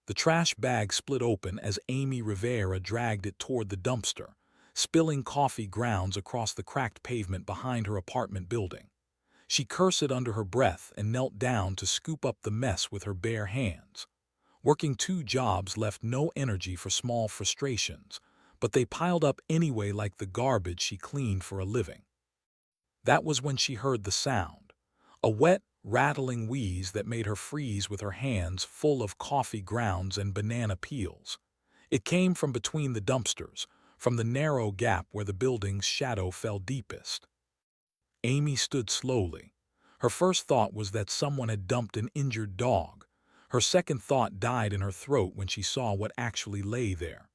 The trash bag split open as Amy Rivera dragged it toward the dumpster, spilling coffee grounds across the cracked pavement behind her apartment building. She cursed under her breath and knelt down to scoop up the mess with her bare hands. Working two jobs left no energy for small frustrations, but they piled up anyway like the garbage she cleaned for a living. That was when she heard the sound, a wet, rattling wheeze that made her freeze with her hands full of coffee grounds and banana peels. It came from between the dumpsters, from the narrow gap where the building's shadow fell deepest. Amy stood slowly. Her first thought was that someone had dumped an injured dog. Her second thought died in her throat when she saw what actually lay there.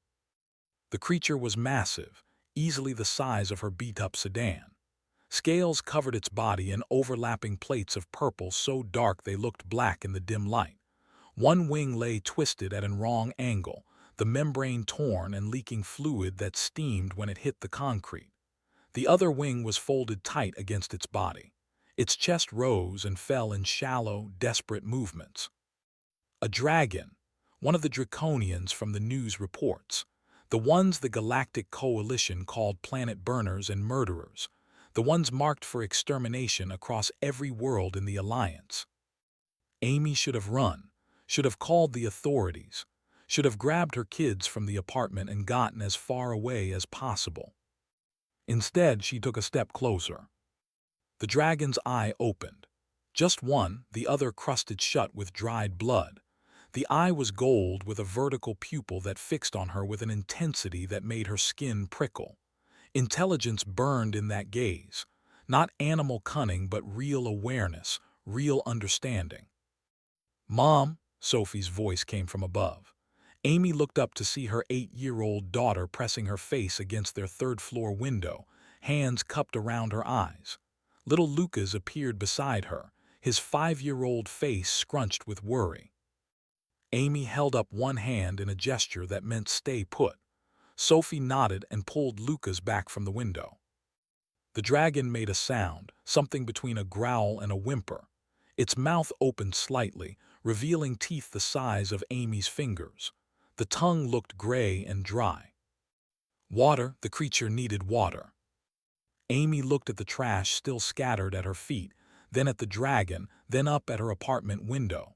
The creature was massive, easily the size of her beat-up sedan. Scales covered its body in overlapping plates of purple so dark they looked black in the dim light. One wing lay twisted at an wrong angle, the membrane torn and leaking fluid that steamed when it hit the concrete. The other wing was folded tight against its body. Its chest rose and fell in shallow, desperate movements. A dragon, one of the draconians from the news reports, the ones the Galactic Coalition called planet burners and murderers, the ones marked for extermination across every world in the Alliance. Amy should have run, should have called the authorities, should have grabbed her kids from the apartment and gotten as far away as possible. Instead, she took a step closer. The dragon's eye opened. Just one, the other crusted shut with dried blood. The eye was gold with a vertical pupil that fixed on her with an intensity that made her skin prickle. Intelligence burned in that gaze. Not animal cunning, but real awareness, real understanding. "Mom," Sophie's voice came from above. Amy looked up to see her 8-year-old daughter pressing her face against their third-floor window, hands cupped around her eyes. Little Lucas appeared beside her, his 5-year-old face scrunched with worry. Amy held up one hand in a gesture that meant stay put. Sophie nodded and pulled Lucas back from the window. The dragon made a sound, something between a growl and a whimper. Its mouth opened slightly, revealing teeth the size of Amy's fingers. The tongue looked gray and dry. Water, the creature needed water. Amy looked at the trash still scattered at her feet, then at the dragon, then up at her apartment window.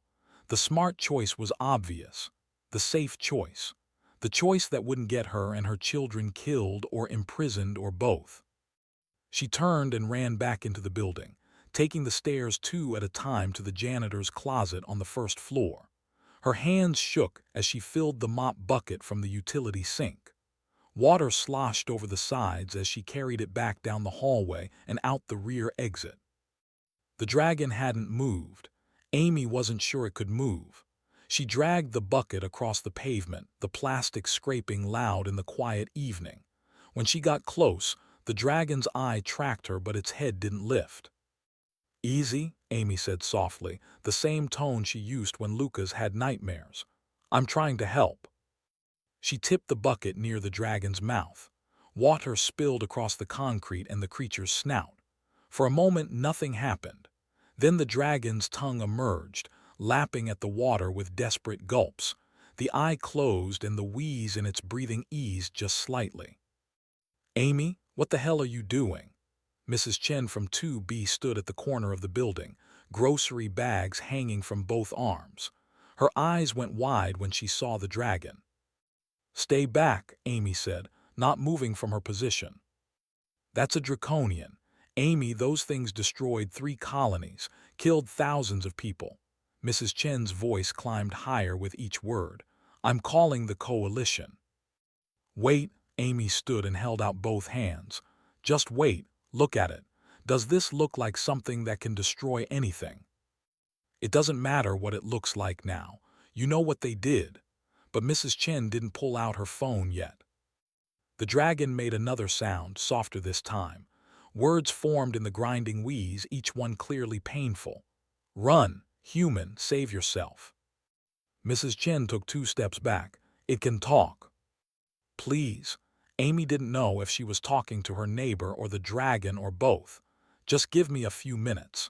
The smart choice was obvious. The safe choice. The choice that wouldn't get her and her children killed or imprisoned or both. She turned and ran back into the building, taking the stairs two at a time to the janitor's closet on the first floor. Her hands shook as she filled the mop bucket from the utility sink. Water sloshed over the sides as she carried it back down the hallway and out the rear exit. The dragon hadn't moved. Amy wasn't sure it could move. She dragged the bucket across the pavement, the plastic scraping loud in the quiet evening. When she got close, the dragon's eye tracked her, but its head didn't lift. "Easy," Amy said softly, the same tone she used when Lucas had nightmares. "I'm trying to help." She tipped the bucket near the dragon's mouth. Water spilled across the concrete and the creature's snout. For a moment, nothing happened. Then the dragon's tongue emerged, lapping at the water with desperate gulps. The eye closed and the wheeze in its breathing eased just slightly. "Amy, what the hell are you doing?" Mrs. Chen from 2B stood at the corner of the building, grocery bags hanging from both arms. Her eyes went wide when she saw the dragon. "Stay back," Amy said, not moving from her position. "That's a draconian. Amy, those things destroyed 3 colonies, killed thousands of people." Mrs. Chen's voice climbed higher with each word. "I'm calling the coalition." "Wait," Amy stood and held out both hands. "Just wait, look at it. Does this look like something that can destroy anything?" "It doesn't matter what it looks like now. You know what they did." But Mrs. Chen didn't pull out her phone yet. The dragon made another sound, softer this time. Words formed in the grinding wheeze, each one clearly painful. "Run, human, save yourself." Mrs. Chen took 2 steps back. "It can talk." "Please." Amy didn't know if she was talking to her neighbor or the dragon or both. "Just give me a few minutes.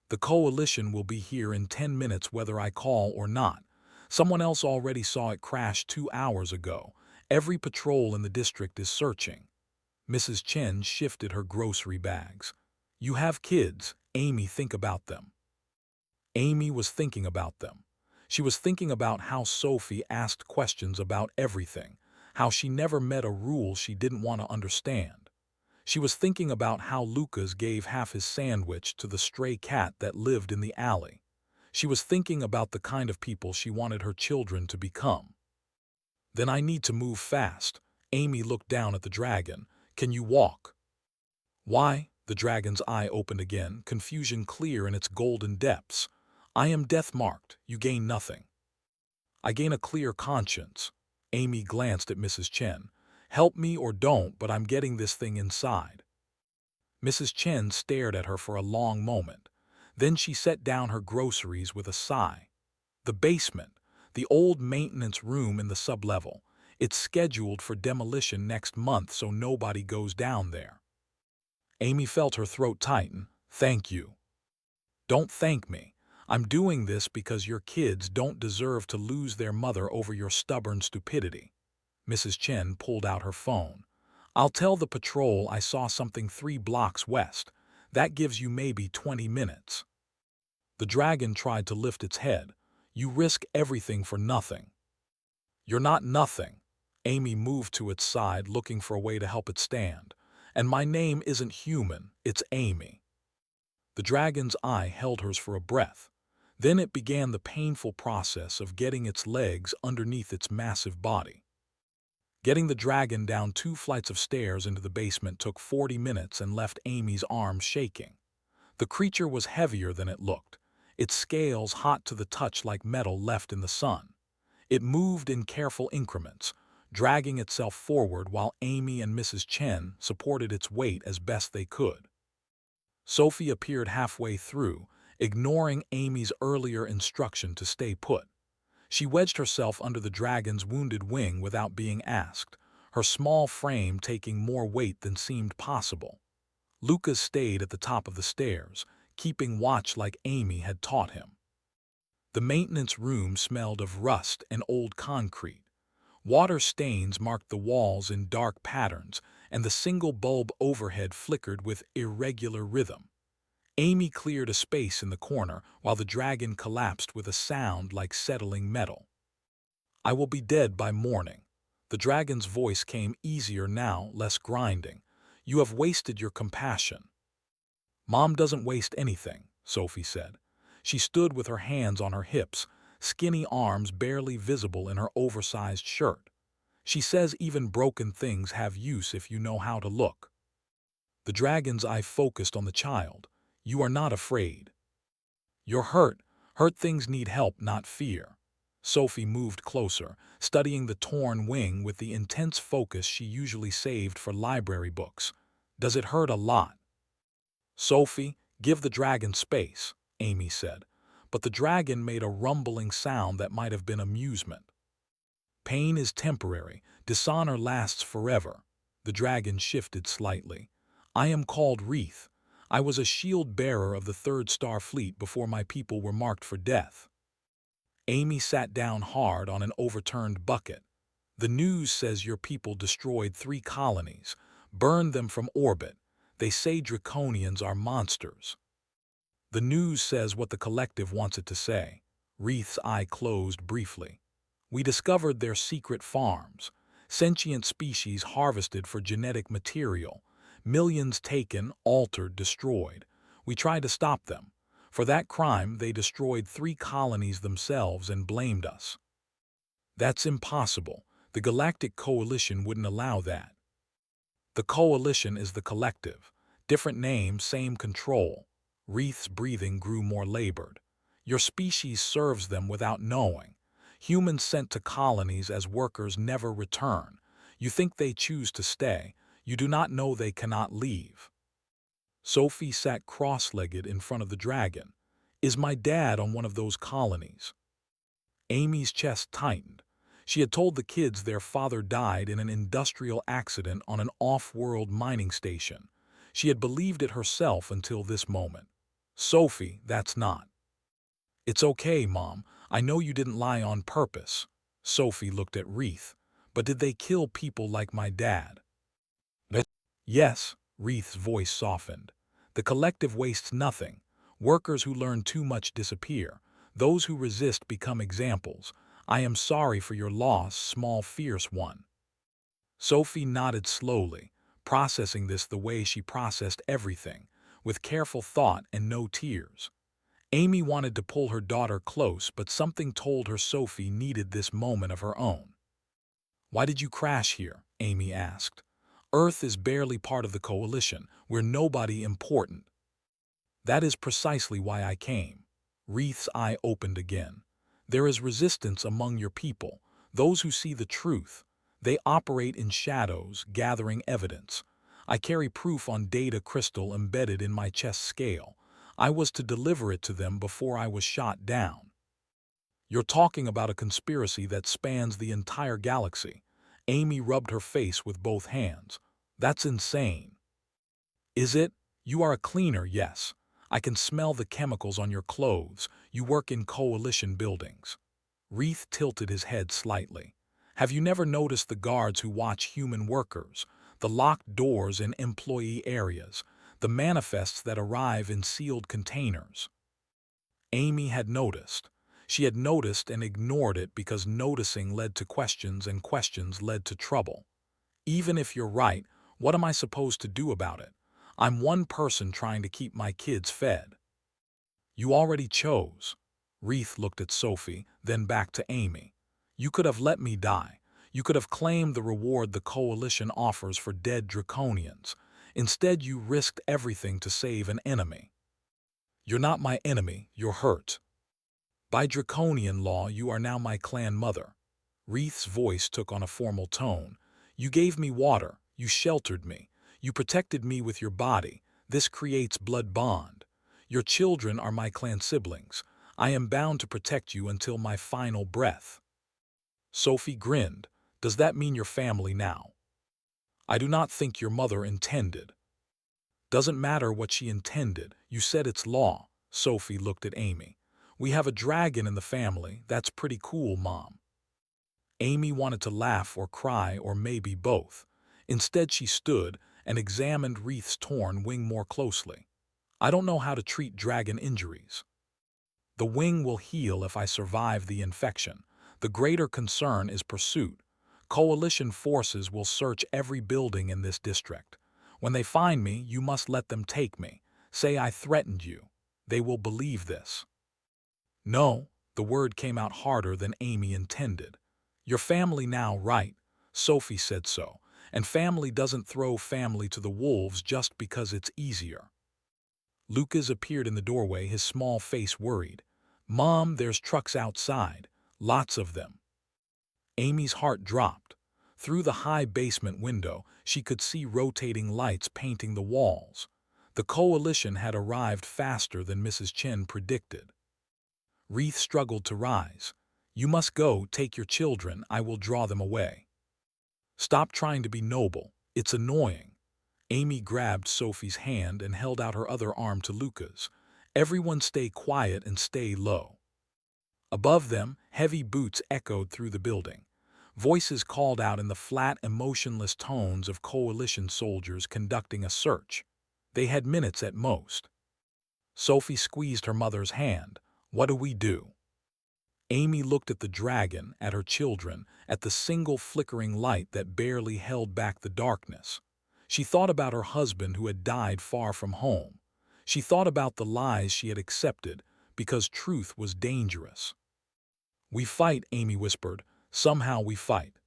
The coalition will be here in 10 minutes whether I call or not. Someone else already saw it crash 2 hours ago. Every patrol in the district is searching. Mrs. Chen shifted her grocery bags. You have kids, Amy, think about them. Amy was thinking about them. She was thinking about how Sophie asked questions about everything, how she never met a rule she didn't want to understand. She was thinking about how Lucas gave half his sandwich to the stray cat that lived in the alley. She was thinking about the kind of people she wanted her children to become. Then I need to move fast. Amy looked down at the dragon. Can you walk? Why? The dragon's eye opened again, confusion clear in its golden depths. I am death-marked. You gain nothing. I gain a clear conscience. Amy glanced at Mrs. Chen. Help me or don't, but I'm getting this thing inside. Mrs. Chen stared at her for a long moment. Then she set down her groceries with a sigh. The basement, the old maintenance room in the sublevel. It's scheduled for demolition next month, so nobody goes down there. Amy felt her throat tighten. Thank you. Don't thank me. I'm doing this because your kids don't deserve to lose their mother over your stubborn stupidity. Mrs. Chen pulled out her phone. I'll tell the patrol I saw something 3 blocks west. That gives you maybe 20 minutes. The dragon tried to lift its head. You risk everything for nothing. You're not nothing. Amy moved to its side, looking for a way to help it stand. And my name isn't human, it's Amy. The dragon's eye held hers for a breath. Then it began the painful process of getting its legs underneath its massive body. Getting the dragon down 2 flights of stairs into the basement took 40 minutes and left Amy's arms shaking. The creature was heavier than it looked, its scales hot to the touch like metal left in the sun. It moved in careful increments, dragging itself forward while Amy and Mrs. Chen supported its weight as best they could. Sophie appeared halfway through, ignoring Amy's earlier instruction to stay put. She wedged herself under the dragon's wounded wing without being asked, her small frame taking more weight than seemed possible. Lucas stayed at the top of the stairs, keeping watch like Amy had taught him. The maintenance room smelled of rust and old concrete. Water stains marked the walls in dark patterns, and the single bulb overhead flickered with irregular rhythm. Amy cleared a space in the corner while the dragon collapsed with a sound like settling metal. I will be dead by morning. The dragon's voice came easier now, less grinding. You have wasted your compassion. Mom doesn't waste anything, Sophie said. She stood with her hands on her hips, skinny arms barely visible in her oversized shirt. She says even broken things have use if you know how to look. The dragon's eye focused on the child. You are not afraid. You're hurt. Hurt things need help, not fear. Sophie moved closer, studying the torn wing with the intense focus she usually saved for library books. Does it hurt a lot? Sophie, give the dragon space, Amy said. But the dragon made a rumbling sound that might have been amusement. Pain is temporary. Dishonor lasts forever. The dragon shifted slightly. I am called Wreath. I was a shield-bearer of the 3rd Star Fleet before my people were marked for death. Amy sat down hard on an overturned bucket. The news says your people destroyed 3 colonies, burned them from orbit. They say Draconians are monsters. The news says what the collective wants it to say. Wreath's eye closed briefly. We discovered their secret farms, sentient species harvested for genetic material, millions taken, altered, destroyed. We tried to stop them. For that crime, they destroyed 3 colonies themselves and blamed us. That's impossible. The Galactic Coalition wouldn't allow that. The Coalition is the collective. Different name, same control. Wreath's breathing grew more labored. Your species serves them without knowing. Humans sent to colonies as workers never return. You think they choose to stay. You do not know they cannot leave. Sophie sat cross-legged in front of the dragon. Is my dad on one of those colonies? Amy's chest tightened. She had told the kids their father died in an industrial accident on an off-world mining station. She had believed it herself until this moment. Sophie, that's not. It's okay, Mom. I know you didn't lie on purpose. Sophie looked at Wreath. But did they kill people like my dad? Yes, Wreath's voice softened. The collective wastes nothing. Workers who learn too much disappear. Those who resist become examples. I am sorry for your loss, small fierce one. Sophie nodded slowly, processing this the way she processed everything, with careful thought and no tears. Amy wanted to pull her daughter close, but something told her Sophie needed this moment of her own. Why did you crash here? Amy asked. Earth is barely part of the coalition. We're nobody important. That is precisely why I came. Wreath's eye opened again. There is resistance among your people, those who see the truth. They operate in shadows, gathering evidence. I carry proof on data crystal embedded in my chest scale. I was to deliver it to them before I was shot down. You're talking about a conspiracy that spans the entire galaxy. Amy rubbed her face with both hands. That's insane. Is it? You are a cleaner, yes. I can smell the chemicals on your clothes. You work in coalition buildings. Wreath tilted his head slightly. Have you never noticed the guards who watch human workers, the locked doors in employee areas, the manifests that arrive in sealed containers? Amy had noticed. She had noticed and ignored it because noticing led to questions and questions led to trouble. Even if you're right, what am I supposed to do about it? I'm one person trying to keep my kids fed. You already chose. Wreath looked at Sophie, then back to Amy. You could have let me die. You could have claimed the reward the coalition offers for dead draconians. Instead, you risked everything to save an enemy. You're not my enemy, you're hurt. By draconian law, you are now my clan mother. Wreath's voice took on a formal tone. You gave me water, you sheltered me, you protected me with your body. This creates blood bond. Your children are my clan siblings. I am bound to protect you until my final breath. Sophie grinned. Does that mean your family now? I do not think your mother intended. Doesn't matter what she intended. You said it's law. Sophie looked at Amy. We have a dragon in the family. That's pretty cool, Mom. Amy wanted to laugh or cry or maybe both. Instead, she stood and examined Wreath's torn wing more closely. I don't know how to treat dragon injuries. The wing will heal if I survive the infection. The greater concern is pursuit. Coalition forces will search every building in this district. When they find me, you must let them take me. Say I threatened you. They will believe this. No, the word came out harder than Amy intended. Your family now, right? Sophie said so. And family doesn't throw family to the wolves just because it's easier. Lucas appeared in the doorway, his small face worried. Mom, there's trucks outside. Lots of them. Amy's heart dropped. Through the high basement window, she could see rotating lights painting the walls. The coalition had arrived faster than Mrs. Chen predicted. Wreath struggled to rise. You must go, take your children, I will draw them away. Stop trying to be noble, it's annoying. Amy grabbed Sophie's hand and held out her other arm to Lucas. Everyone stay quiet and stay low. Above them, heavy boots echoed through the building. Voices called out in the flat, emotionless tones of coalition soldiers conducting a search. They had minutes at most. Sophie squeezed her mother's hand. What do we do? Amy looked at the dragon, at her children, at the single flickering light that barely held back the darkness. She thought about her husband who had died far from home. She thought about the lies she had accepted because truth was dangerous. We fight, Amy whispered. Somehow we fight.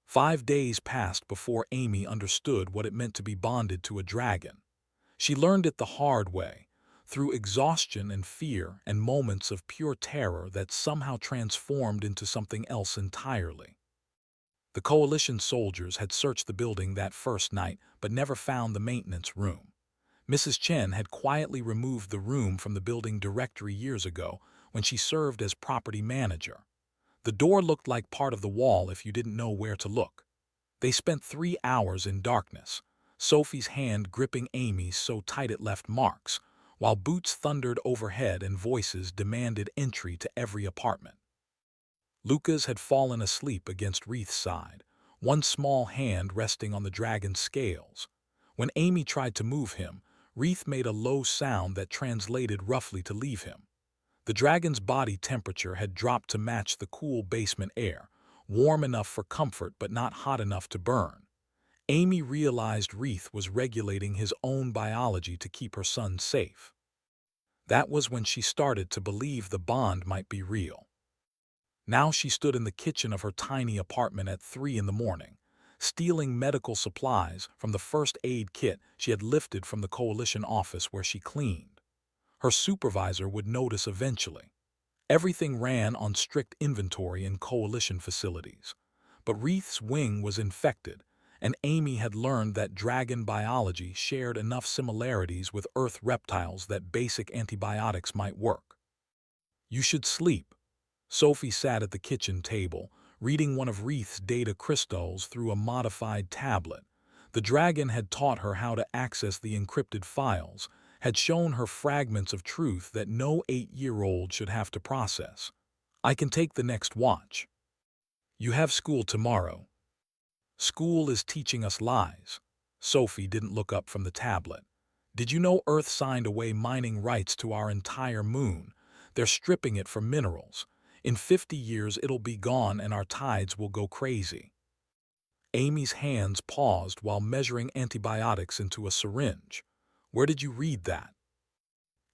5 days passed before Amy understood what it meant to be bonded to a dragon. She learned it the hard way, through exhaustion and fear and moments of pure terror that somehow transformed into something else entirely. The coalition soldiers had searched the building that first night but never found the maintenance room. Mrs. Chen had quietly removed the room from the building directory years ago when she served as property manager. The door looked like part of the wall if you didn't know where to look. They spent 3 hours in darkness, Sophie's hand gripping Amy's so tight it left marks, while boots thundered overhead and voices demanded entry to every apartment. Lucas had fallen asleep against Wreath's side, one small hand resting on the dragon's scales. When Amy tried to move him, Wreath made a low sound that translated roughly to leave him. The dragon's body temperature had dropped to match the cool basement air, warm enough for comfort but not hot enough to burn. Amy realized Wreath was regulating his own biology to keep her son safe. That was when she started to believe the bond might be real. Now she stood in the kitchen of her tiny apartment at 3 in the morning, stealing medical supplies from the first aid kit she had lifted from the coalition office where she cleaned. Her supervisor would notice eventually. Everything ran on strict inventory in coalition facilities. But Wreath's wing was infected, and Amy had learned that dragon biology shared enough similarities with Earth reptiles that basic antibiotics might work. "You should sleep." Sophie sat at the kitchen table, reading one of Wreath's data crystals through a modified tablet. The dragon had taught her how to access the encrypted files, had shown her fragments of truth that no 8-year-old should have to process. "I can take the next watch." "You have school tomorrow." "School is teaching us lies." Sophie didn't look up from the tablet. "Did you know Earth signed away mining rights to our entire moon? They're stripping it for minerals. In 50 years it'll be gone and our tides will go crazy." Amy's hands paused while measuring antibiotics into a syringe. "Where did you read that?"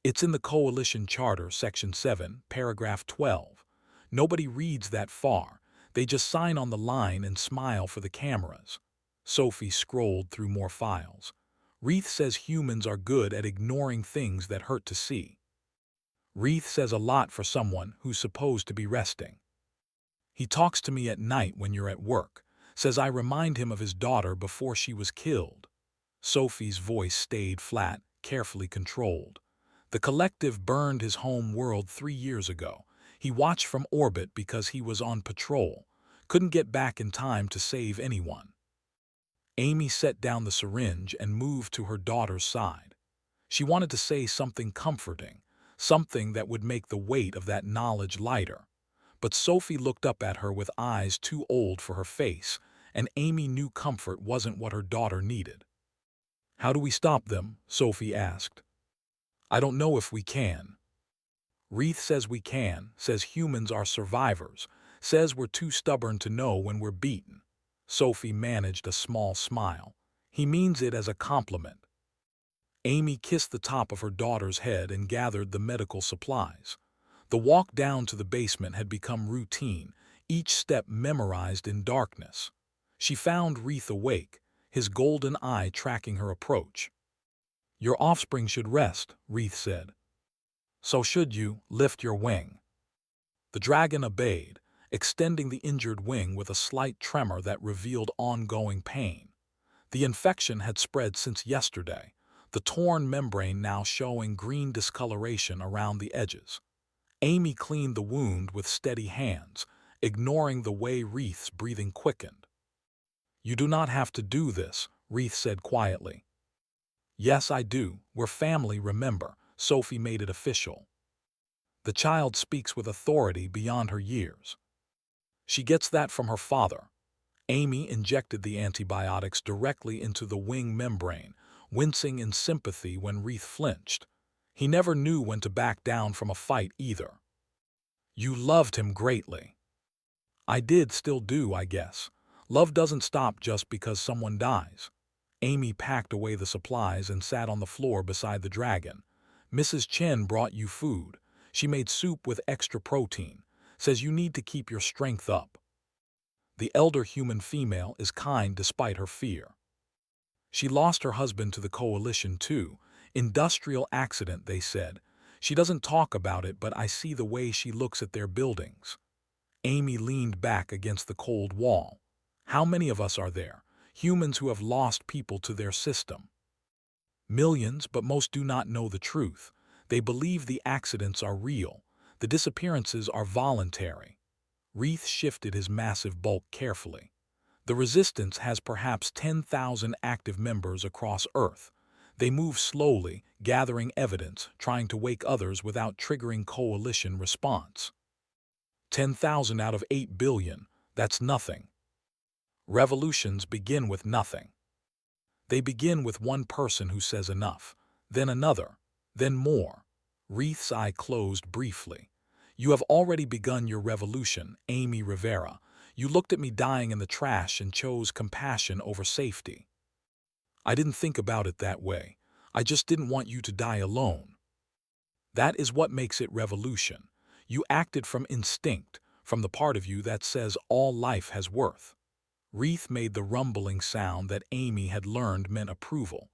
"It's in the Coalition Charter, Section 7, Paragraph 12. Nobody reads that far. They just sign on the line and smile for the cameras." Sophie scrolled through more files. "Wreath says humans are good at ignoring things that hurt to see." "Wreath says a lot for someone who's supposed to be resting." "He talks to me at night when you're at work, says I remind him of his daughter before she was killed." Sophie's voice stayed flat, carefully controlled. "The collective burned his home world 3 years ago. He watched from orbit because he was on patrol. Couldn't get back in time to save anyone." Amy set down the syringe and moved to her daughter's side. She wanted to say something comforting, something that would make the weight of that knowledge lighter. But Sophie looked up at her with eyes too old for her face, and Amy knew comfort wasn't what her daughter needed. "How do we stop them?" Sophie asked. "I don't know if we can." "Wreath says we can, says humans are survivors, says we're too stubborn to know when we're beaten." Sophie managed a small smile. "He means it as a compliment." Amy kissed the top of her daughter's head and gathered the medical supplies. The walk down to the basement had become routine, each step memorized in darkness. She found Wreath awake, his golden eye tracking her approach. "Your offspring should rest," Wreath said. "So should you. Lift your wing." The dragon obeyed, extending the injured wing with a slight tremor that revealed ongoing pain. The infection had spread since yesterday, the torn membrane now showing green discoloration around the edges. Amy cleaned the wound with steady hands, ignoring the way Wreath's breathing quickened. "You do not have to do this," Wreath said quietly. "Yes, I do. We're family, remember." Sophie made it official. "The child speaks with authority beyond her years. She gets that from her father." Amy injected the antibiotics directly into the wing membrane, wincing in sympathy when Wreath flinched. He never knew when to back down from a fight either. "You loved him greatly." "I did, still do, I guess. Love doesn't stop just because someone dies." Amy packed away the supplies and sat on the floor beside the dragon. "Mrs. Chen brought you food. She made soup with extra protein. Says you need to keep your strength up." The elder human female is kind despite her fear. "She lost her husband to the coalition too. Industrial accident, they said. She doesn't talk about it, but I see the way she looks at their buildings." Amy leaned back against the cold wall. "How many of us are there? Humans who have lost people to their system?" "Millions, but most do not know the truth. They believe the accidents are real. The disappearances are voluntary." Wreath shifted his massive bulk carefully. "The Resistance has perhaps 10,000 active members across Earth. They move slowly, gathering evidence, trying to wake others without triggering coalition response. 10,000 out of 8 billion, that's nothing. Revolutions begin with nothing. They begin with one person who says enough, then another, then more. Reith's eye closed briefly. You have already begun your revolution, Amy Rivera. You looked at me dying in the trash and chose compassion over safety. I didn't think about it that way. I just didn't want you to die alone. That is what makes it revolution. You acted from instinct, from the part of you that says all life has worth. Reith made the rumbling sound that Amy had learned meant approval.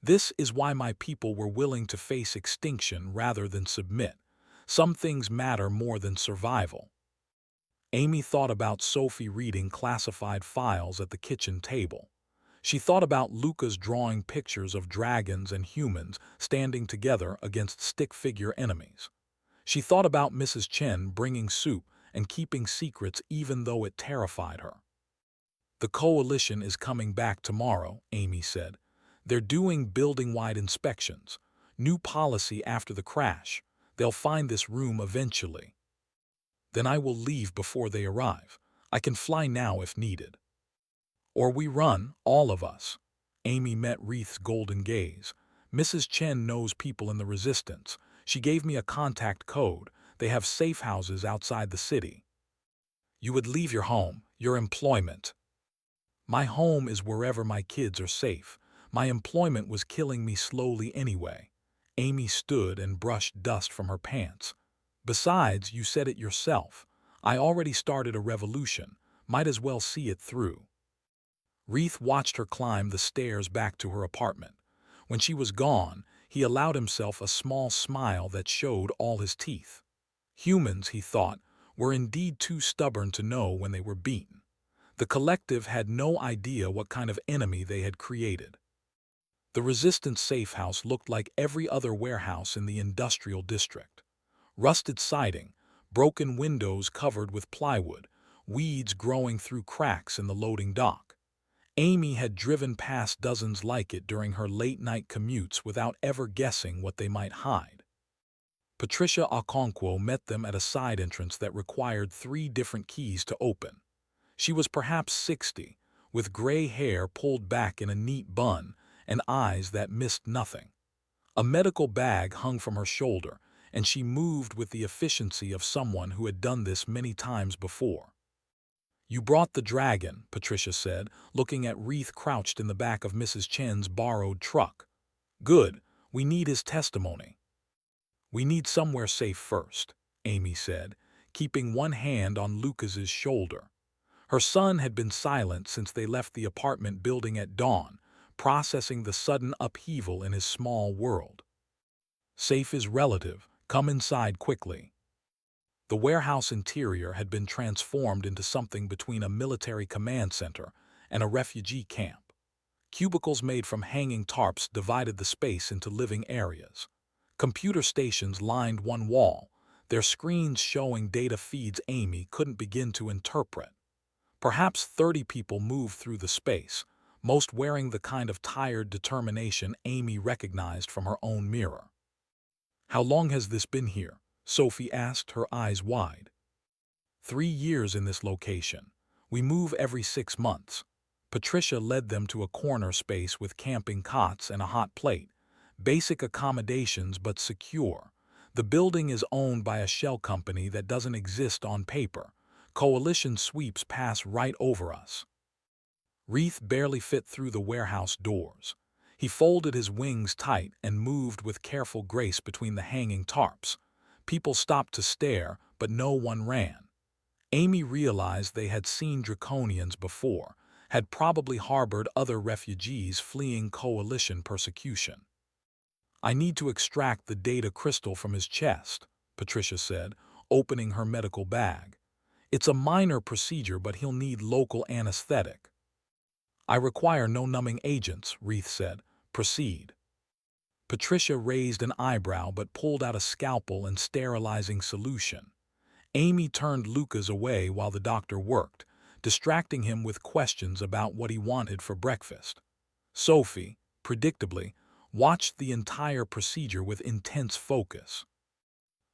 This is why my people were willing to face extinction rather than submit. Some things matter more than survival. Amy thought about Sophie reading classified files at the kitchen table. She thought about Luca's drawing pictures of dragons and humans standing together against stick-figure enemies. She thought about Mrs. Chen bringing soup and keeping secrets even though it terrified her. The coalition is coming back tomorrow, Amy said. They're doing building-wide inspections. New policy after the crash. They'll find this room eventually. Then I will leave before they arrive. I can fly now if needed. Or we run, all of us. Amy met Reith's golden gaze. Mrs. Chen knows people in the resistance. She gave me a contact code. They have safe houses outside the city. You would leave your home, your employment. My home is wherever my kids are safe. My employment was killing me slowly anyway. Amy stood and brushed dust from her pants. Besides, you said it yourself. I already started a revolution. Might as well see it through. Reith watched her climb the stairs back to her apartment. When she was gone, he allowed himself a small smile that showed all his teeth. Humans, he thought, were indeed too stubborn to know when they were beaten. The collective had no idea what kind of enemy they had created. The Resistance safe house looked like every other warehouse in the industrial district. Rusted siding, broken windows covered with plywood, weeds growing through cracks in the loading dock. Amy had driven past dozens like it during her late-night commutes without ever guessing what they might hide. Patricia Okonkwo met them at a side entrance that required 3 different keys to open. She was perhaps 60, with gray hair pulled back in a neat bun and eyes that missed nothing. A medical bag hung from her shoulder, and she moved with the efficiency of someone who had done this many times before. You brought the dragon, Patricia said, looking at Reith crouched in the back of Mrs. Chen's borrowed truck. Good, we need his testimony. We need somewhere safe first, Amy said, keeping one hand on Lucas's shoulder. Her son had been silent since they left the apartment building at dawn, processing the sudden upheaval in his small world. Safe is relative. Come inside quickly. The warehouse interior had been transformed into something between a military command center and a refugee camp. Cubicles made from hanging tarps divided the space into living areas. Computer stations lined one wall, their screens showing data feeds Amy couldn't begin to interpret. Perhaps 30 people moved through the space, most wearing the kind of tired determination Amy recognized from her own mirror. How long has this been here? Sophie asked, her eyes wide. 3 years in this location. We move every 6 months. Patricia led them to a corner space with camping cots and a hot plate. Basic accommodations but secure. The building is owned by a shell company that doesn't exist on paper. Coalition sweeps pass right over us. Reith barely fit through the warehouse doors. He folded his wings tight and moved with careful grace between the hanging tarps. People stopped to stare, but no one ran. Amy realized they had seen draconians before, had probably harbored other refugees fleeing coalition persecution. I need to extract the data crystal from his chest, Patricia said, opening her medical bag. It's a minor procedure, but he'll need local anesthetic. I require no numbing agents, Reith said. Proceed. Patricia raised an eyebrow but pulled out a scalpel and sterilizing solution. Amy turned Lucas away while the doctor worked, distracting him with questions about what he wanted for breakfast. Sophie, predictably, watched the entire procedure with intense focus.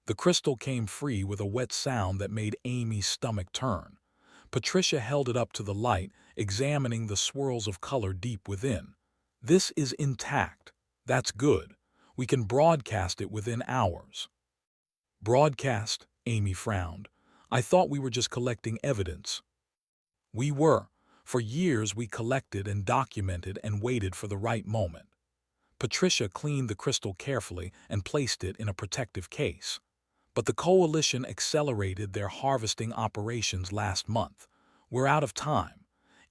The crystal came free with a wet sound that made Amy's stomach turn. Patricia held it up to the light, examining the swirls of color deep within. This is intact. That's good. We can broadcast it within hours. Broadcast? Amy frowned. I thought we were just collecting evidence. We were. For years we collected and documented and waited for the right moment. Patricia cleaned the crystal carefully and placed it in a protective case. But the coalition accelerated their harvesting operations last month. We're out of time.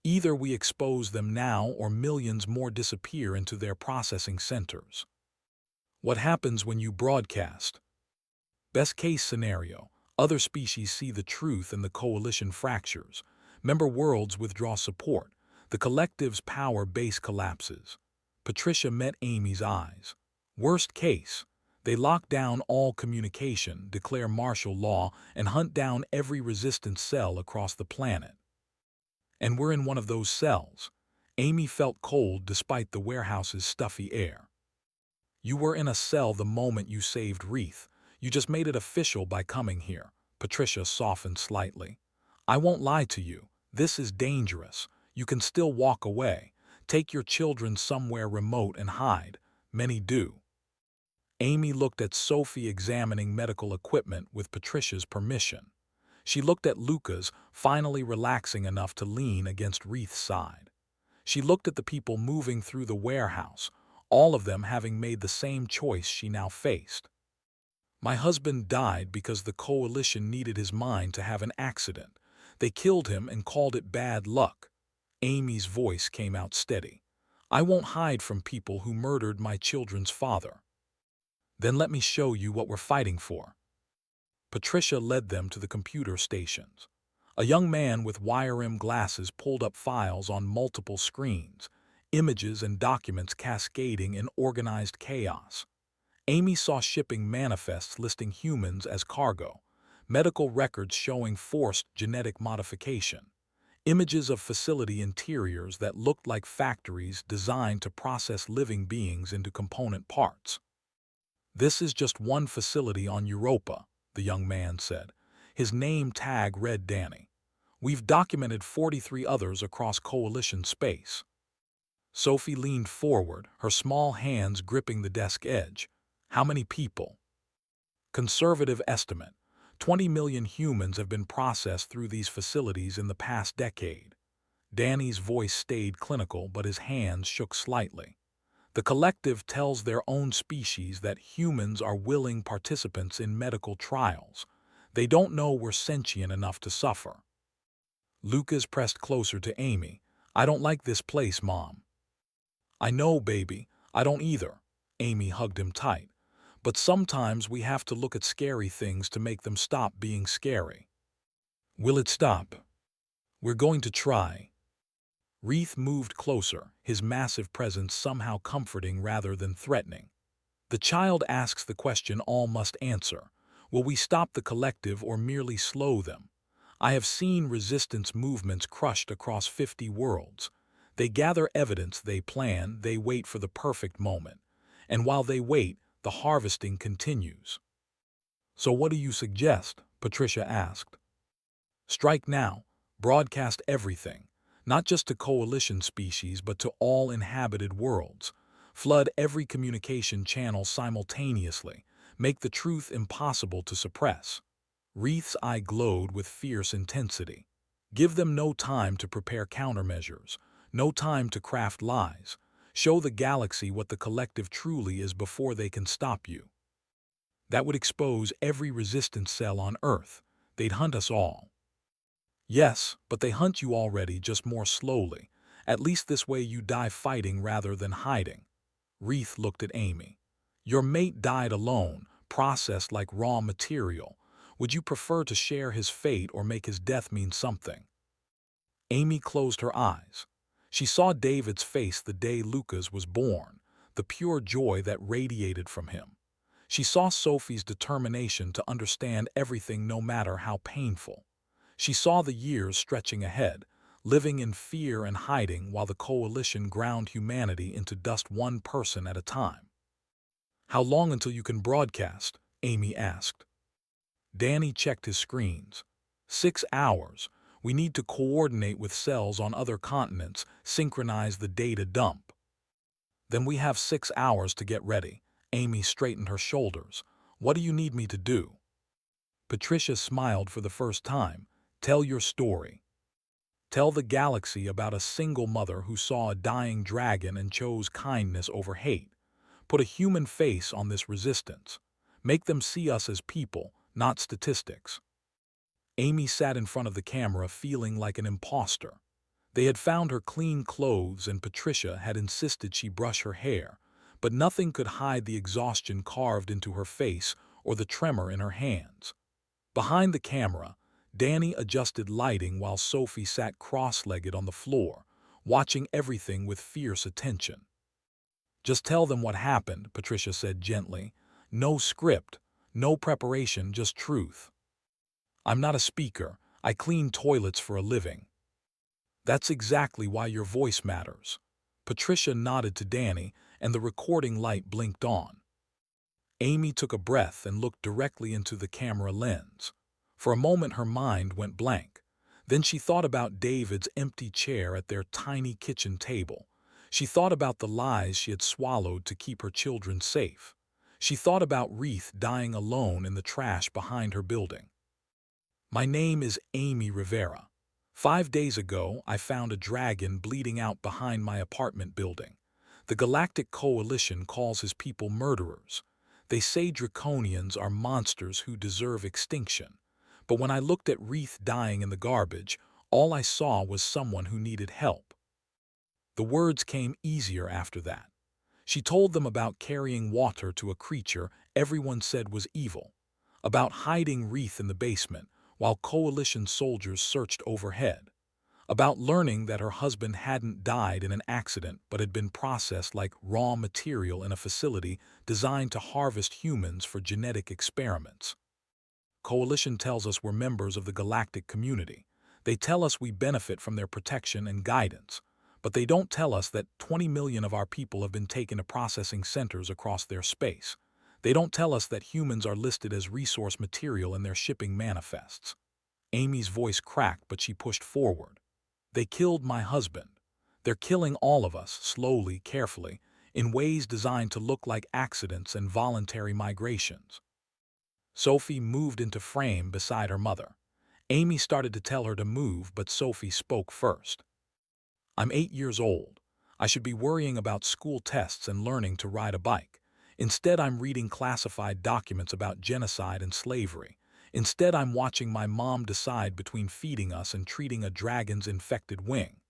Either we expose them now or millions more disappear into their processing centers. What happens when you broadcast? Best case scenario, other species see the truth and the coalition fractures. Member worlds withdraw support. The collective's power base collapses. Patricia met Amy's eyes. Worst case, they lock down all communication, declare martial law, and hunt down every resistance cell across the planet. And we're in one of those cells. Amy felt cold despite the warehouse's stuffy air. You were in a cell the moment you saved Wreath. You just made it official by coming here. Patricia softened slightly. I won't lie to you. This is dangerous. You can still walk away. Take your children somewhere remote and hide. Many do. Amy looked at Sophie examining medical equipment with Patricia's permission. She looked at Lucas, finally relaxing enough to lean against Wreath's side. She looked at the people moving through the warehouse, all of them having made the same choice she now faced. My husband died because the coalition needed his mind to have an accident. They killed him and called it bad luck. Amy's voice came out steady. I won't hide from people who murdered my children's father. Then let me show you what we're fighting for. Patricia led them to the computer stations. A young man with wire-rimmed glasses pulled up files on multiple screens, images and documents cascading in organized chaos. Amy saw shipping manifests listing humans as cargo, medical records showing forced genetic modification, images of facility interiors that looked like factories designed to process living beings into component parts. This is just one facility on Europa, the young man said. His name tag read Danny. We've documented 43 others across coalition space. Sophie leaned forward, her small hands gripping the desk edge. How many people? Conservative estimate. 20 million humans have been processed through these facilities in the past decade. Danny's voice stayed clinical, but his hands shook slightly. The collective tells their own species that humans are willing participants in medical trials. They don't know we're sentient enough to suffer. Lucas pressed closer to Amy. I don't like this place, Mom. I know, baby. I don't either. Amy hugged him tight. But sometimes we have to look at scary things to make them stop being scary. Will it stop? We're going to try. Wreath moved closer, his massive presence somehow comforting rather than threatening. The child asks the question all must answer. Will we stop the collective or merely slow them? I have seen resistance movements crushed across 50 worlds. They gather evidence, they plan, they wait for the perfect moment. And while they wait, the harvesting continues. So what do you suggest? Patricia asked. Strike now. Broadcast everything. Not just to coalition species, but to all inhabited worlds. Flood every communication channel simultaneously. Make the truth impossible to suppress. Wreath's eye glowed with fierce intensity. Give them no time to prepare countermeasures, no time to craft lies. Show the galaxy what the collective truly is before they can stop you. That would expose every resistance cell on Earth. They'd hunt us all. Yes, but they hunt you already, just more slowly. At least this way you die fighting rather than hiding. Wreath looked at Amy. Your mate died alone, processed like raw material. Would you prefer to share his fate or make his death mean something? Amy closed her eyes. She saw David's face the day Lucas was born, the pure joy that radiated from him. She saw Sophie's determination to understand everything no matter how painful. She saw the years stretching ahead, living in fear and hiding while the coalition ground humanity into dust one person at a time. "How long until you can broadcast?" Amy asked. Danny checked his screens. 6 hours. We need to coordinate with cells on other continents, synchronize the data dump. Then we have 6 hours to get ready. Amy straightened her shoulders. What do you need me to do? Patricia smiled for the first time. Tell your story. Tell the galaxy about a single mother who saw a dying dragon and chose kindness over hate. Put a human face on this resistance. Make them see us as people, not statistics. Amy sat in front of the camera feeling like an imposter. They had found her clean clothes and Patricia had insisted she brush her hair, but nothing could hide the exhaustion carved into her face or the tremor in her hands. Behind the camera, Danny adjusted lighting while Sophie sat cross-legged on the floor, watching everything with fierce attention. Just tell them what happened, Patricia said gently. No script, no preparation, just truth. I'm not a speaker. I clean toilets for a living. That's exactly why your voice matters. Patricia nodded to Danny, and the recording light blinked on. Amy took a breath and looked directly into the camera lens. For a moment her mind went blank. Then she thought about David's empty chair at their tiny kitchen table. She thought about the lies she had swallowed to keep her children safe. She thought about Reith dying alone in the trash behind her building. My name is Amy Rivera. 5 days ago, I found a dragon bleeding out behind my apartment building. The Galactic Coalition calls his people murderers. They say draconians are monsters who deserve extinction. But when I looked at Reith dying in the garbage, all I saw was someone who needed help. The words came easier after that. She told them about carrying water to a creature everyone said was evil, about hiding Reith in the basement while coalition soldiers searched overhead, about learning that her husband hadn't died in an accident but had been processed like raw material in a facility designed to harvest humans for genetic experiments. Coalition tells us we're members of the galactic community. They tell us we benefit from their protection and guidance, but they don't tell us that 20 million of our people have been taken to processing centers across their space. They don't tell us that humans are listed as resource material in their shipping manifests. Amy's voice cracked, but she pushed forward. They killed my husband. They're killing all of us, slowly, carefully, in ways designed to look like accidents and voluntary migrations. Sophie moved into frame beside her mother. Amy started to tell her to move, but Sophie spoke first. I'm 8 years old. I should be worrying about school tests and learning to ride a bike. Instead, I'm reading classified documents about genocide and slavery. Instead, I'm watching my mom decide between feeding us and treating a dragon's infected wing.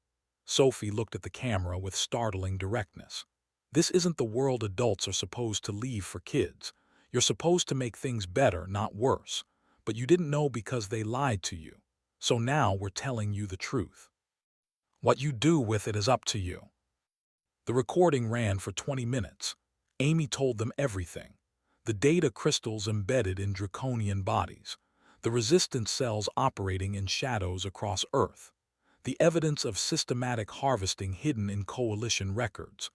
Sophie looked at the camera with startling directness. This isn't the world adults are supposed to leave for kids. You're supposed to make things better, not worse. But you didn't know because they lied to you. So now we're telling you the truth. What you do with it is up to you. The recording ran for 20 minutes. Amy told them everything. The data crystals embedded in draconian bodies. The resistance cells operating in shadows across Earth. The evidence of systematic harvesting hidden in coalition records.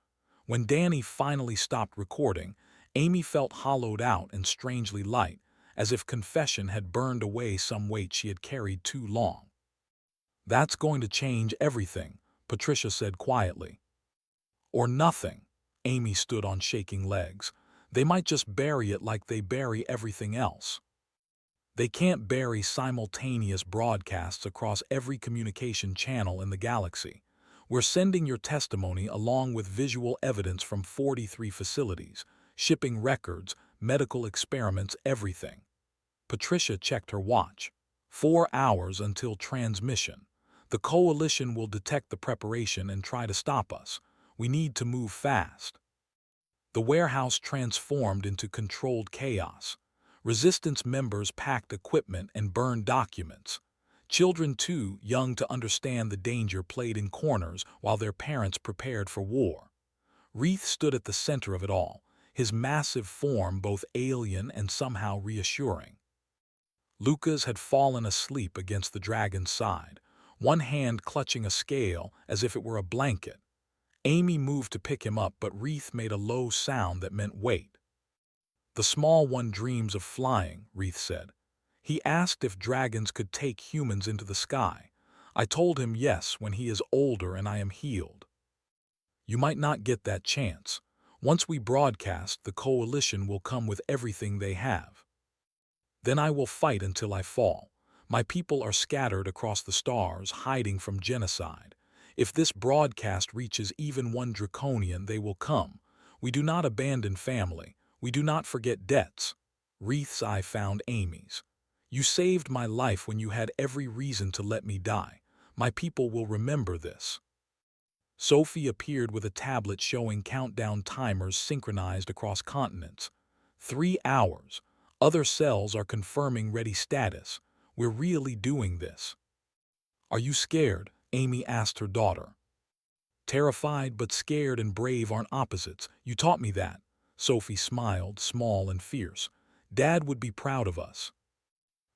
When Danny finally stopped recording, Amy felt hollowed out and strangely light, as if confession had burned away some weight she had carried too long. That's going to change everything, Patricia said quietly. Or nothing. Amy stood on shaking legs. They might just bury it like they bury everything else. They can't bury simultaneous broadcasts across every communication channel in the galaxy. We're sending your testimony along with visual evidence from 43 facilities, shipping records, medical experiments, everything. Patricia checked her watch. 4 hours until transmission. The coalition will detect the preparation and try to stop us. We need to move fast. The warehouse transformed into controlled chaos. Resistance members packed equipment and burned documents. Children, too young to understand the danger, played in corners while their parents prepared for war. Reith stood at the center of it all, his massive form both alien and somehow reassuring. Lucas had fallen asleep against the dragon's side, one hand clutching a scale as if it were a blanket. Amy moved to pick him up, but Reith made a low sound that meant wait. "The small one dreams of flying," Reith said. "He asked if dragons could take humans into the sky. I told him yes when he is older and I am healed." "You might not get that chance. Once we broadcast, the coalition will come with everything they have. Then I will fight until I fall. My people are scattered across the stars, hiding from genocide. If this broadcast reaches even one draconian, they will come. We do not abandon family. We do not forget debts." Reith's eye found Amy's. "You saved my life when you had every reason to let me die. My people will remember this." Sophie appeared with a tablet showing countdown timers synchronized across continents. 3 hours. Other cells are confirming ready status. We're really doing this. "Are you scared?" Amy asked her daughter. "Terrified, but scared and brave aren't opposites. You taught me that." Sophie smiled, small and fierce. "Dad would be proud of us."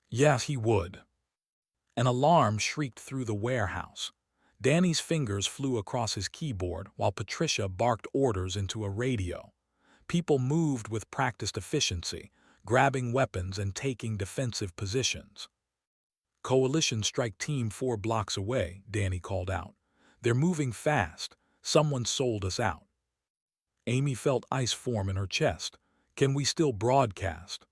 "Yes, he would." An alarm shrieked through the warehouse. Danny's fingers flew across his keyboard while Patricia barked orders into a radio. People moved with practiced efficiency, grabbing weapons and taking defensive positions. "Coalition strike team 4 blocks away," Danny called out. "They're moving fast. Someone sold us out." Amy felt ice form in her chest. "Can we still broadcast?"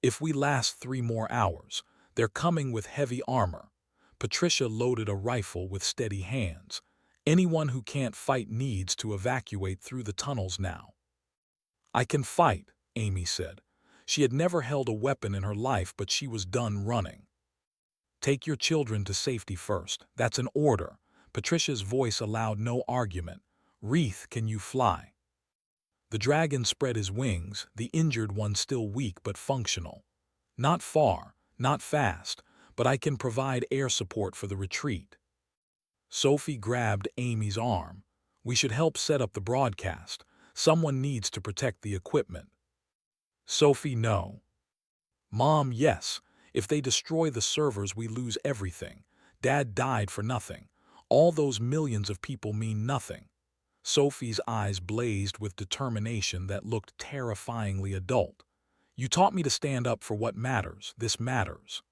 "If we last 3 more hours. They're coming with heavy armor." Patricia loaded a rifle with steady hands. "Anyone who can't fight needs to evacuate through the tunnels now." "I can fight," Amy said. She had never held a weapon in her life, but she was done running. "Take your children to safety first. That's an order." Patricia's voice allowed no argument. "Reith, can you fly?" The dragon spread his wings, the injured one still weak but functional. "Not far, not fast, but I can provide air support for the retreat." Sophie grabbed Amy's arm. "We should help set up the broadcast. Someone needs to protect the equipment." "Sophie, no." "Mom, yes. If they destroy the servers, we lose everything. Dad died for nothing. All those millions of people mean nothing." Sophie's eyes blazed with determination that looked terrifyingly adult. "You taught me to stand up for what matters. This matters."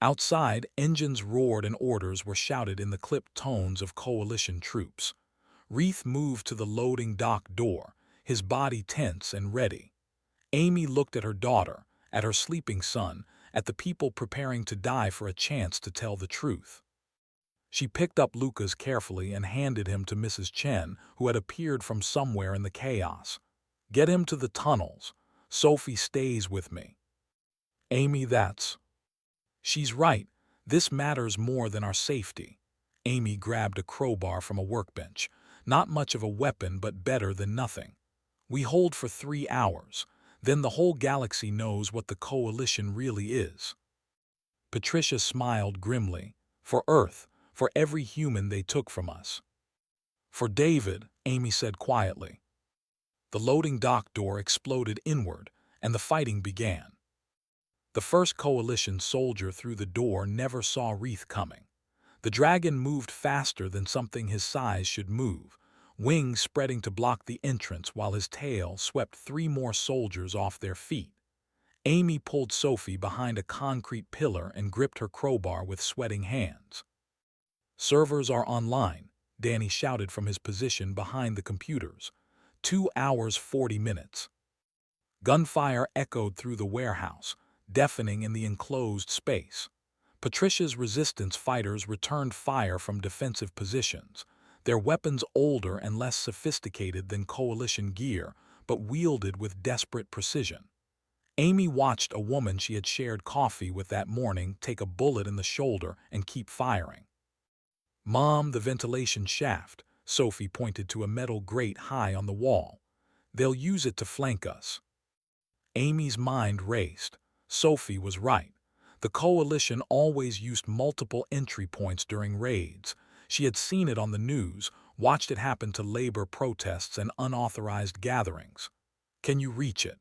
Outside, engines roared and orders were shouted in the clipped tones of coalition troops. Reith moved to the loading dock door, his body tense and ready. Amy looked at her daughter, at her sleeping son, at the people preparing to die for a chance to tell the truth. She picked up Lucas carefully and handed him to Mrs. Chen, who had appeared from somewhere in the chaos. "Get him to the tunnels. Sophie stays with me." "Amy, that's..." "She's right. This matters more than our safety." Amy grabbed a crowbar from a workbench. "Not much of a weapon, but better than nothing. We hold for 3 hours. Then the whole galaxy knows what the coalition really is." Patricia smiled grimly. "For Earth, for every human they took from us." "For David," Amy said quietly. The loading dock door exploded inward, and the fighting began. The first coalition soldier through the door never saw Reith coming. The dragon moved faster than something his size should move, wings spreading to block the entrance while his tail swept 3 more soldiers off their feet. Amy pulled Sophie behind a concrete pillar and gripped her crowbar with sweating hands. "Servers are online," Danny shouted from his position behind the computers. 2 hours 40 minutes. Gunfire echoed through the warehouse, deafening in the enclosed space. Patricia's resistance fighters returned fire from defensive positions, their weapons older and less sophisticated than coalition gear, but wielded with desperate precision. Amy watched a woman she had shared coffee with that morning take a bullet in the shoulder and keep firing. "Mom, the ventilation shaft," Sophie pointed to a metal grate high on the wall. "They'll use it to flank us." Amy's mind raced. Sophie was right. The coalition always used multiple entry points during raids. She had seen it on the news, watched it happen to labor protests and unauthorized gatherings. "Can you reach it?"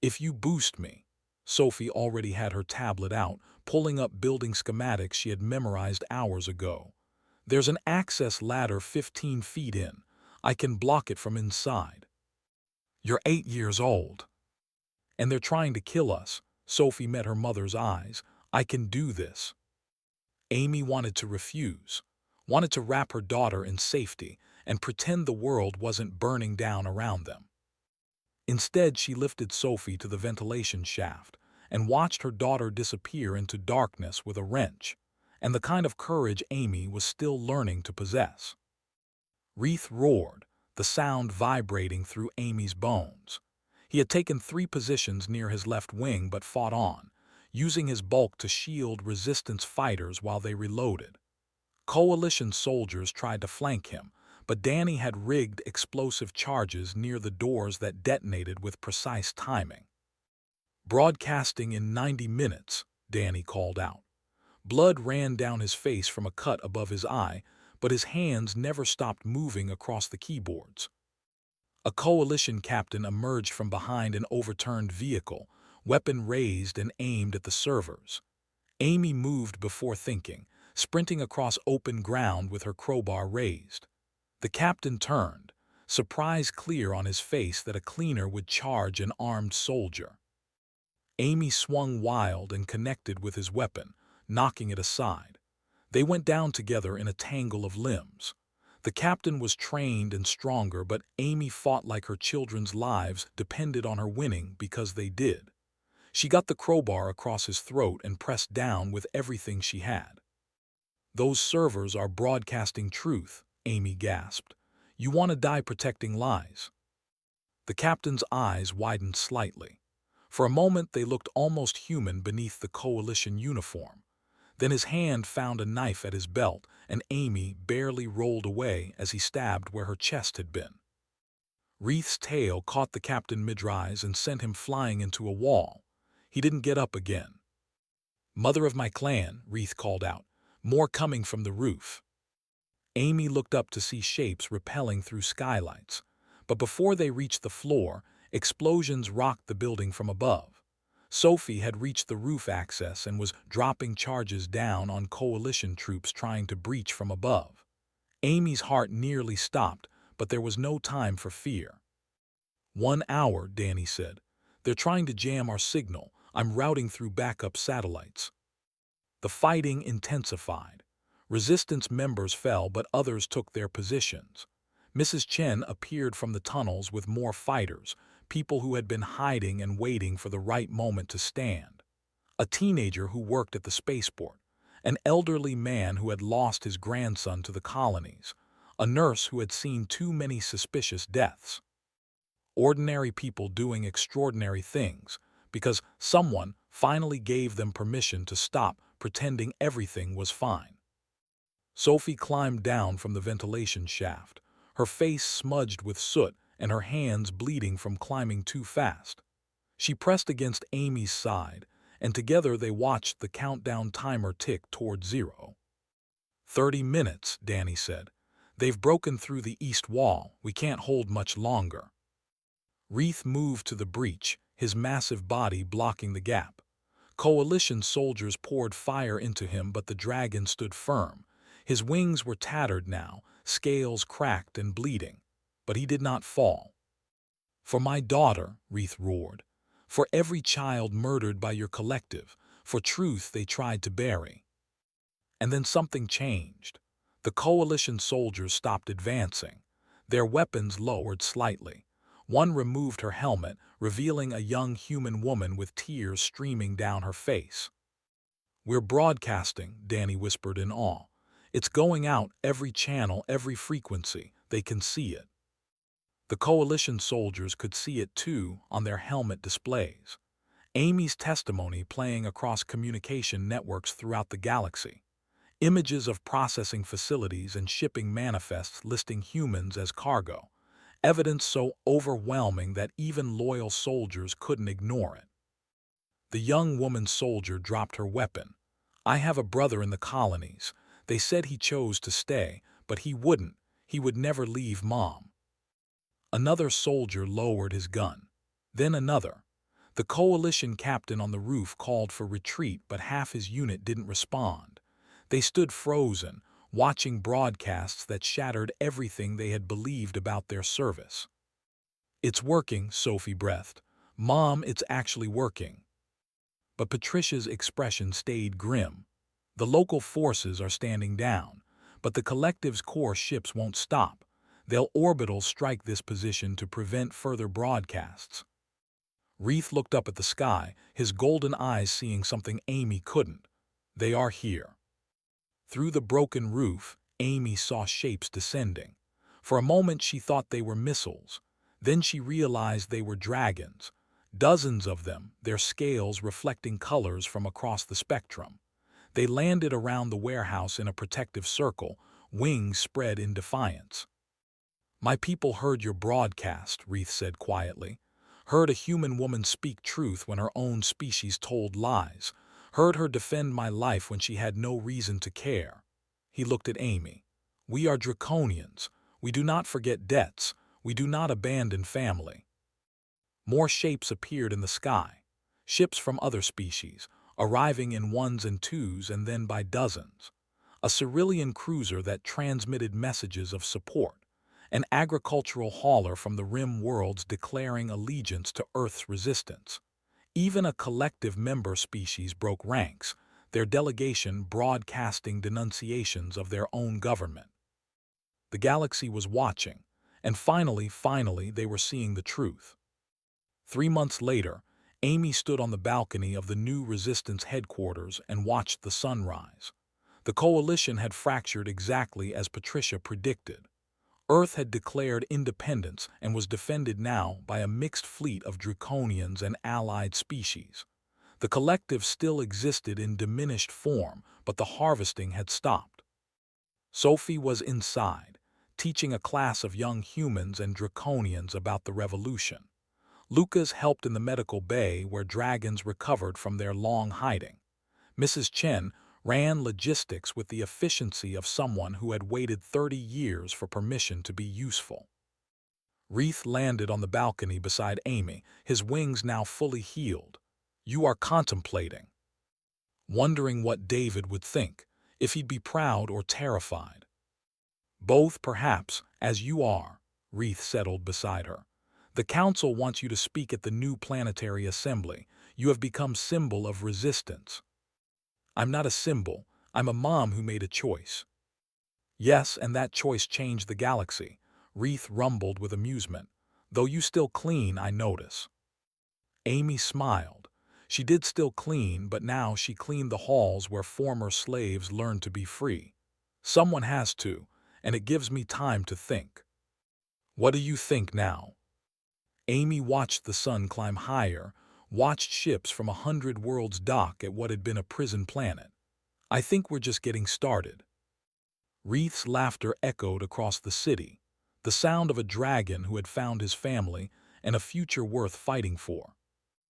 "If you boost me." Sophie already had her tablet out, pulling up building schematics she had memorized hours ago. "There's an access ladder 15 feet in. I can block it from inside." "You're 8 years old. And they're trying to kill us." Sophie met her mother's eyes. "I can do this." Amy wanted to refuse, wanted to wrap her daughter in safety and pretend the world wasn't burning down around them. Instead, she lifted Sophie to the ventilation shaft and watched her daughter disappear into darkness with a wrench, and the kind of courage Amy was still learning to possess. Reith roared, the sound vibrating through Amy's bones. He had taken 3 positions near his left wing but fought on, using his bulk to shield resistance fighters while they reloaded. Coalition soldiers tried to flank him, but Danny had rigged explosive charges near the doors that detonated with precise timing. "Broadcasting in 90 minutes, Danny called out. Blood ran down his face from a cut above his eye, but his hands never stopped moving across the keyboards. A coalition captain emerged from behind an overturned vehicle, weapon raised and aimed at the servers. Amy moved before thinking, sprinting across open ground with her crowbar raised. The captain turned, surprise clear on his face that a cleaner would charge an armed soldier. Amy swung wild and connected with his weapon, knocking it aside. They went down together in a tangle of limbs. The captain was trained and stronger, but Amy fought like her children's lives depended on her winning because they did. She got the crowbar across his throat and pressed down with everything she had. "Those servers are broadcasting truth," Amy gasped. "You want to die protecting lies." The captain's eyes widened slightly. For a moment they looked almost human beneath the coalition uniform. Then his hand found a knife at his belt, and Amy barely rolled away as he stabbed where her chest had been. Reith's tail caught the captain mid-rise and sent him flying into a wall. He didn't get up again. "Mother of my clan," Reith called out, "more coming from the roof." Amy looked up to see shapes repelling through skylights, but before they reached the floor, explosions rocked the building from above. Sophie had reached the roof access and was dropping charges down on coalition troops trying to breach from above. Amy's heart nearly stopped, but there was no time for fear. "1 hour," Danny said. "They're trying to jam our signal. I'm routing through backup satellites." The fighting intensified. Resistance members fell, but others took their positions. Mrs. Chen appeared from the tunnels with more fighters, people who had been hiding and waiting for the right moment to stand. A teenager who worked at the spaceport, an elderly man who had lost his grandson to the colonies, a nurse who had seen too many suspicious deaths. Ordinary people doing extraordinary things, because someone finally gave them permission to stop pretending everything was fine. Sophie climbed down from the ventilation shaft, her face smudged with soot and her hands bleeding from climbing too fast. She pressed against Amy's side, and together they watched the countdown timer tick toward 0. 30 minutes, Danny said. "They've broken through the east wall. We can't hold much longer." Reith moved to the breach, his massive body blocking the gap. Coalition soldiers poured fire into him, but the dragon stood firm. His wings were tattered now, scales cracked and bleeding, but he did not fall. "For my daughter," Reith roared. "For every child murdered by your collective, for truth they tried to bury." And then something changed. The coalition soldiers stopped advancing. Their weapons lowered slightly. One removed her helmet, revealing a young human woman with tears streaming down her face. "We're broadcasting," Danny whispered in awe. "It's going out, every channel, every frequency. They can see it." The coalition soldiers could see it too on their helmet displays. Amy's testimony playing across communication networks throughout the galaxy. Images of processing facilities and shipping manifests listing humans as cargo. Evidence so overwhelming that even loyal soldiers couldn't ignore it. The young woman soldier dropped her weapon. "I have a brother in the colonies. They said he chose to stay, but he wouldn't. He would never leave Mom." Another soldier lowered his gun. Then another. The coalition captain on the roof called for retreat, but half his unit didn't respond. They stood frozen, watching broadcasts that shattered everything they had believed about their service. "It's working," Sophie breathed. "Mom, it's actually working." But Patricia's expression stayed grim. "The local forces are standing down, but the collective's core ships won't stop. They'll orbital strike this position to prevent further broadcasts." Reith looked up at the sky, his golden eyes seeing something Amy couldn't. "They are here." Through the broken roof, Amy saw shapes descending. For a moment she thought they were missiles. Then she realized they were dragons. Dozens of them, their scales reflecting colors from across the spectrum. They landed around the warehouse in a protective circle, wings spread in defiance. "My people heard your broadcast," Reith said quietly. "Heard a human woman speak truth when her own species told lies. Heard her defend my life when she had no reason to care." He looked at Amy. "We are draconians. We do not forget debts. We do not abandon family." More shapes appeared in the sky. Ships from other species, arriving in ones and twos and then by dozens. A Cerulean cruiser that transmitted messages of support. An agricultural hauler from the Rim worlds declaring allegiance to Earth's resistance. Even a collective member species broke ranks, their delegation broadcasting denunciations of their own government. The galaxy was watching, and finally they were seeing the truth. 3 months later, Amy stood on the balcony of the new Resistance headquarters and watched the sun rise. The coalition had fractured exactly as Patricia predicted. Earth had declared independence and was defended now by a mixed fleet of draconians and allied species. The collective still existed in diminished form, but the harvesting had stopped. Sophie was inside, teaching a class of young humans and draconians about the revolution. Lucas helped in the medical bay where dragons recovered from their long hiding. Mrs. Chen ran logistics with the efficiency of someone who had waited 30 years for permission to be useful. Reith landed on the balcony beside Amy, his wings now fully healed. "You are contemplating." Wondering what David would think, if he'd be proud or terrified. "Both, perhaps, as you are," Reith settled beside her. "The Council wants you to speak at the new planetary assembly. You have become symbol of resistance." "I'm not a symbol. I'm a mom who made a choice." "Yes, and that choice changed the galaxy," Reith rumbled with amusement. "Though you still clean, I notice." Amy smiled. She did still clean, but now she cleaned the halls where former slaves learned to be free. "Someone has to, and it gives me time to think." "What do you think now?" Amy watched the sun climb higher, watched ships from 100 worlds dock at what had been a prison planet. "I think we're just getting started." Reith's laughter echoed across the city, the sound of a dragon who had found his family and a future worth fighting for.